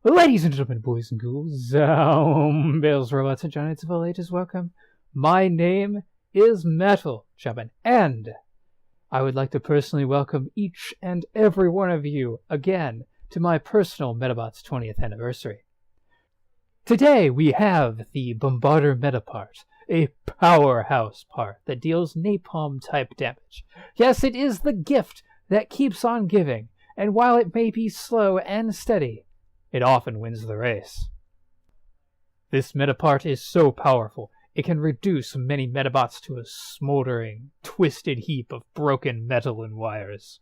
Ladies and gentlemen, boys and ghouls, zombies, robots, and giants of all ages, welcome. My name is Metal Jumpin', and I would like to personally welcome each and every one of you again to my personal Medabots 20th anniversary. Today we have the Bombarder Medapart, a powerhouse part that deals napalm-type damage. Yes, it is the gift that keeps on giving, and while it may be slow and steady, it often wins the race. This Medapart is so powerful, it can reduce many Medabots to a smoldering, twisted heap of broken metal and wires.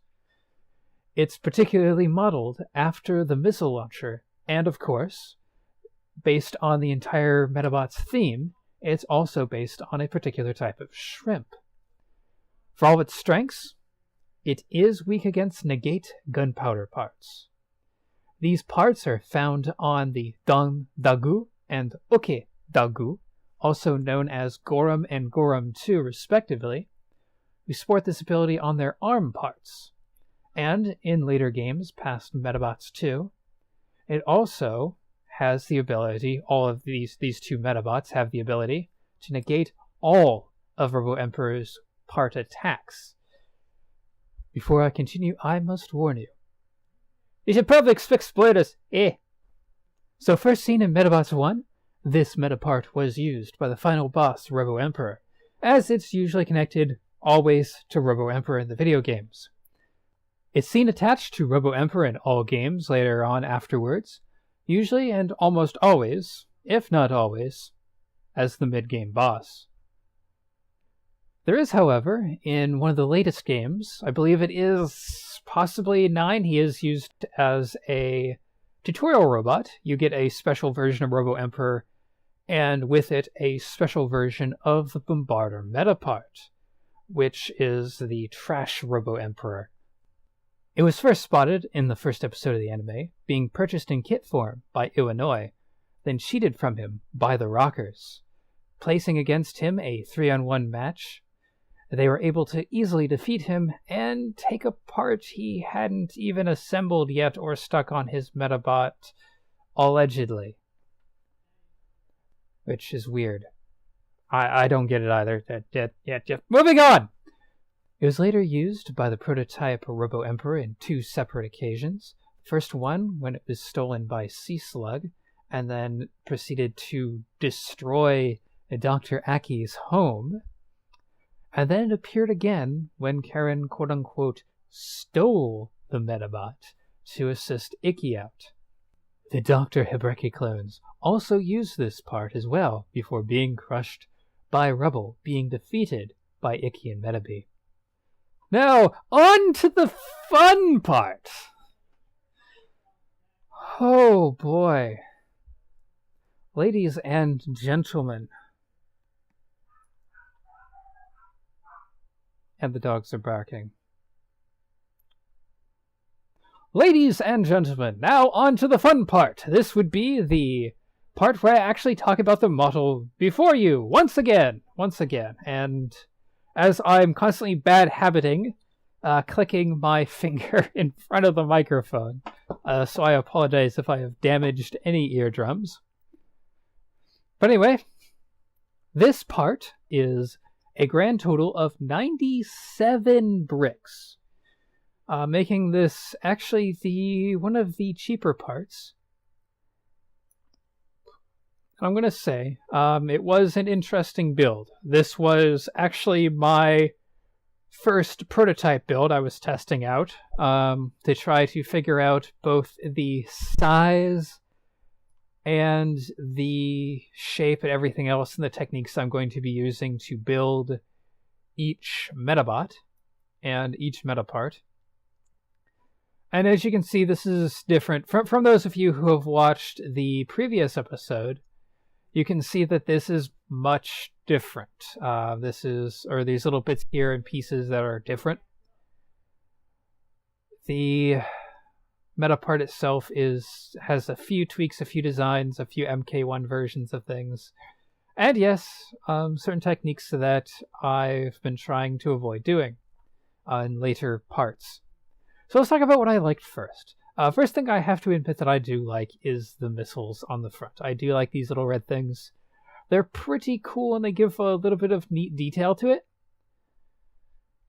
It's particularly modeled after the missile launcher, and of course, based on the entire Medabots theme, it's also based on a particular type of shrimp. For all of its strengths, it is weak against negate gunpowder parts. These parts are found on the Dan Dagu and Oke Dagu, also known as Gorum and Gorum 2 respectively, who sport this ability on their arm parts. And in later games past Medabots 2, it also has the ability, all of these two Medabots have the ability to negate all of Robo Emperor's part attacks. Before I continue, I must warn you. You should probably expect spoilers, So first seen in Medabots 1, this Medapart was used by the final boss, Robo Emperor, as it's usually connected always to Robo Emperor in the video games. It's seen attached to Robo Emperor in all games later on afterwards, usually and almost always, if not always, as the mid-game boss. There is, however, in one of the latest games, I believe it is possibly 9, he is used as a tutorial robot. You get a special version of Robo Emperor, and with it a special version of the Bombarder Medapart, which is the trash Robo Emperor. It was first spotted in the first episode of the anime, being purchased in kit form by Iwanoi, then cheated from him by the Rockers. Placing against him a 3-on-1 match, they were able to easily defeat him and take a part he hadn't even assembled yet or stuck on his Medabot, allegedly. Which is weird. I don't get it either. Just moving on! It was later used by the prototype Robo Emperor in 2 separate occasions. First one when it was stolen by Sea Slug, and then proceeded to destroy Dr. Aki's home. And then it appeared again when Karen, quote-unquote, stole the Medabot to assist Ikki out. The Dr. Hebreki clones also used this part as well before being crushed by Rubble, being defeated by Ikki and Medabi. Now, on to the fun part! Oh boy. Ladies and gentlemen. And the dogs are barking. Ladies and gentlemen, now on to the fun part. This would be the part where I actually talk about the model before you, once again. And as I'm constantly bad-habiting, clicking my finger in front of the microphone, so I apologize if I have damaged any eardrums. But anyway, this part is a grand total of 97 bricks, making this actually one of the cheaper parts. I'm going to say it was an interesting build. This was actually my first prototype build I was testing out to try to figure out both the size and the shape and everything else and the techniques I'm going to be using to build each Medabot and each Medapart. And as you can see, this is different. From those of you who have watched the previous episode, you can see that this is much different. These little bits here and pieces that are different. The Medapart itself has a few tweaks, a few designs, a few MK1 versions of things. And yes, certain techniques that I've been trying to avoid doing in later parts. So let's talk about what I liked first. First thing I have to admit that I do like is the missiles on the front. I do like these little red things. They're pretty cool and they give a little bit of neat detail to it.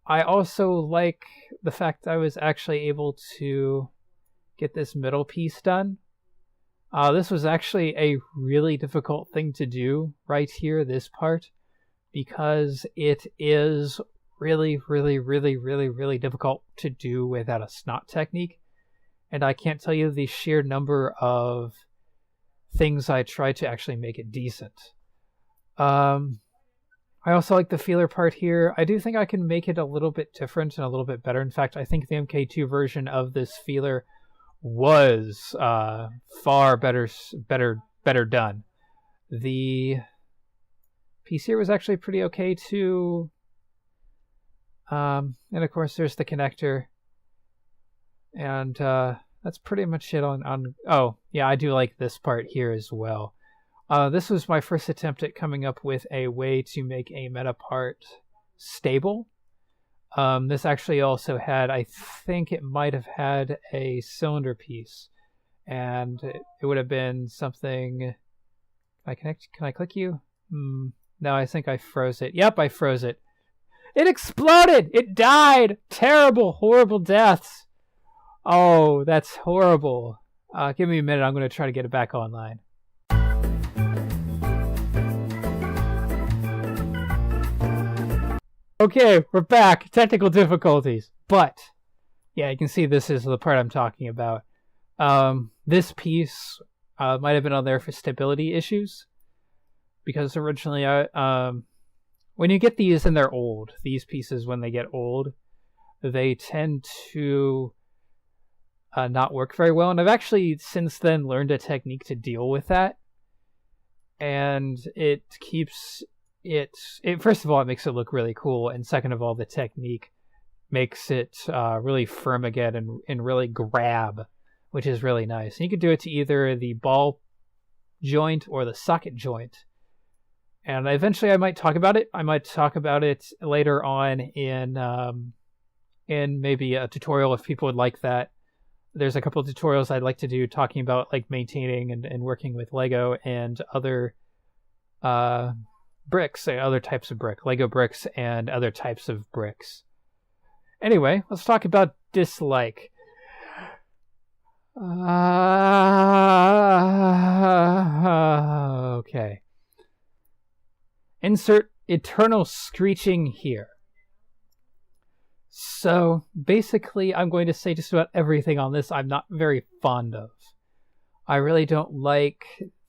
I also like the fact I was actually able to get this middle piece done. This was actually a really difficult thing to do right here, this part, because it is really, really, really, really, really difficult to do without a snot technique. And I can't tell you the sheer number of things I tried to actually make it decent. I also like the feeler part here. I do think I can make it a little bit different and a little bit better. In fact, I think the MK2 version of this feeler was far better done. The piece here was actually pretty okay too. And of course, there's the connector. And that's pretty much it on... Oh, yeah, I do like this part here as well. This was my first attempt at coming up with a way to make a Medapart stable. This actually also had, I think it might have had a cylinder piece. And it would have been something... Can I connect? Can I click you? No, I think I froze it. Yep, I froze it. It exploded! It died! Terrible, horrible deaths. Oh, that's horrible. Give me a minute. I'm going to try to get it back online. Okay, we're back. Technical difficulties. But, yeah, you can see this is the part I'm talking about. This piece might have been on there for stability issues. Because originally, when you get these and they're old, these pieces, when they get old, they tend to not work very well. And I've actually since then learned a technique to deal with that. And it keeps... It first of all, it makes it look really cool, and second of all, the technique makes it really firm again and really grab, which is really nice. And you can do it to either the ball joint or the socket joint. And eventually, I might talk about it. I might talk about it later on in maybe a tutorial if people would like that. There's a couple of tutorials I'd like to do talking about like maintaining and working with Lego and other bricks, other types of brick, Lego bricks and other types of bricks. Anyway, let's talk about dislike. Okay. Insert eternal screeching here. So, basically, I'm going to say just about everything on this I'm not very fond of. I really don't like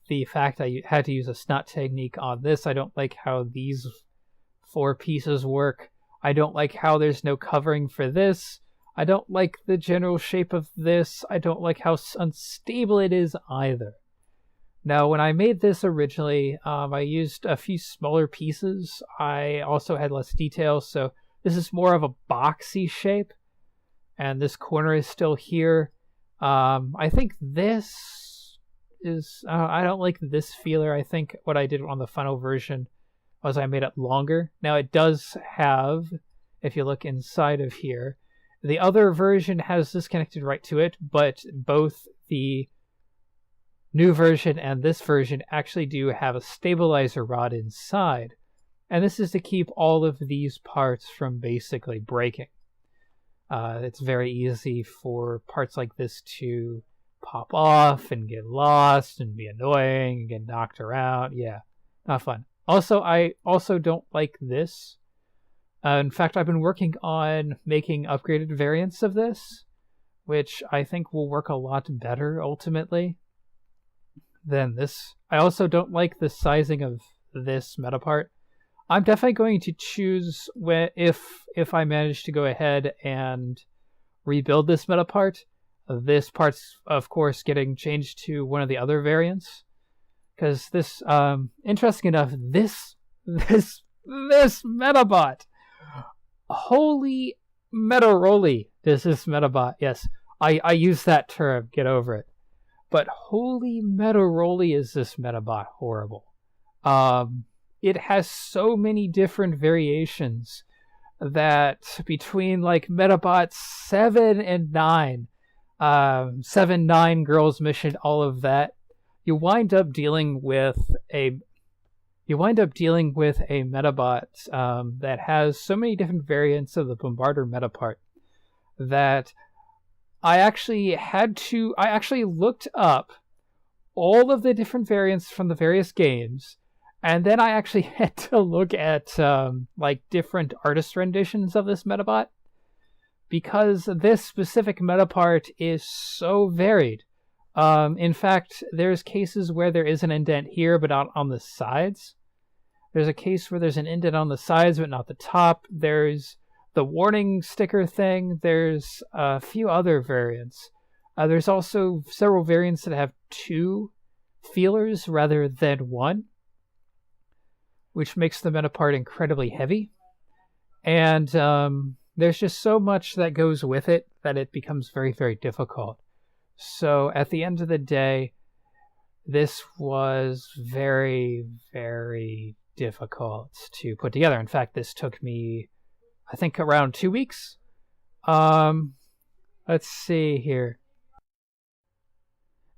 the fact I had to use a snot technique on this. I don't like how these 4 pieces work. I don't like how there's no covering for this. I don't like the general shape of this. I don't like how unstable it is either. Now, when I made this originally, I used a few smaller pieces. I also had less detail, so this is more of a boxy shape. And this corner is still here. I think this is... I don't like this feeler. I think what I did on the final version was I made it longer. Now, it does have, if you look inside of here, the other version has this connected right to it, but both the new version and this version actually do have a stabilizer rod inside. And this is to keep all of these parts from basically breaking. It's very easy for parts like this to pop off and get lost and be annoying and get knocked around. Yeah, not fun. Also, I also don't like this. In fact, I've been working on making upgraded variants of this, which I think will work a lot better ultimately than this. I also don't like the sizing of this Medapart. I'm definitely going to choose if I manage to go ahead and rebuild this Medapart. This part's, of course, getting changed to one of the other variants. Because this, interesting enough, this Medabot, holy Medaroli, this is Medabot. Yes, I use that term, get over it. But holy Medaroli is this Medabot horrible. It has so many different variations that between like Medabots 7 and 9, 7, 9 girls mission, all of that. You wind up dealing with a Medabot that has so many different variants of the Bombarder Medapart that I actually looked up all of the different variants from the various games, and then I actually had to look at different artist renditions of this Medabot, because this specific Medapart is so varied. In fact, there's cases where there is an indent here, but not on the sides. There's a case where there's an indent on the sides, but not the top. There's the warning sticker thing. There's a few other variants. There's also several variants that have 2 feelers rather than 1, which makes the Medapart incredibly heavy. And there's just so much that goes with it that it becomes very, very difficult. So at the end of the day, this was very, very difficult to put together. In fact, this took me, I think, around 2 weeks. Let's see here.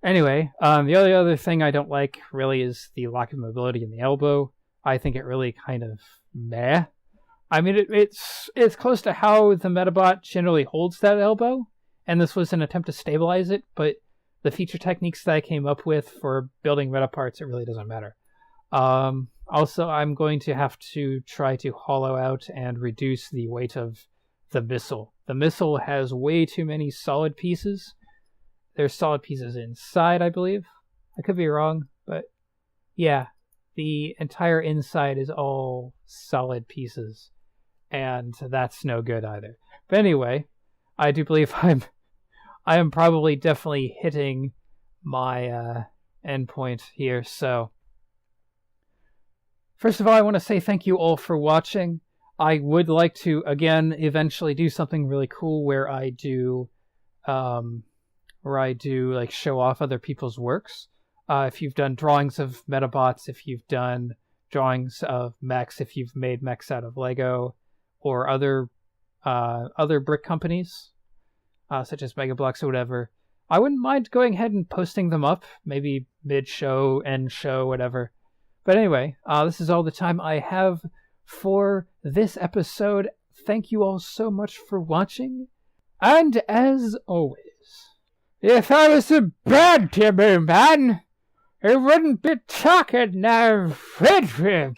Anyway, the other thing I don't like really is the lack of mobility in the elbow. I think it really kind of meh. I mean, it's close to how the Medabot generally holds that elbow, and this was an attempt to stabilize it, but the feature techniques that I came up with for building Medaparts, it really doesn't matter. Also, I'm going to have to try to hollow out and reduce the weight of the missile. The missile has way too many solid pieces. There's solid pieces inside, I believe. I could be wrong, but yeah, the entire inside is all solid pieces, and that's no good either. But anyway, I do believe I am probably definitely hitting my endpoint here. So first of all, I want to say thank you all for watching. I would like to, again, eventually do something really cool where I do like show off other people's works. If you've done drawings of Medabots, if you've done drawings of mechs, if you've made mechs out of Lego or other brick companies, such as Mega Bloks or whatever, I wouldn't mind going ahead and posting them up, maybe mid-show, end-show, whatever. But anyway, this is all the time I have for this episode. Thank you all so much for watching, and as always, if I was a bad Demoman, it wouldn't be talking now, Fred.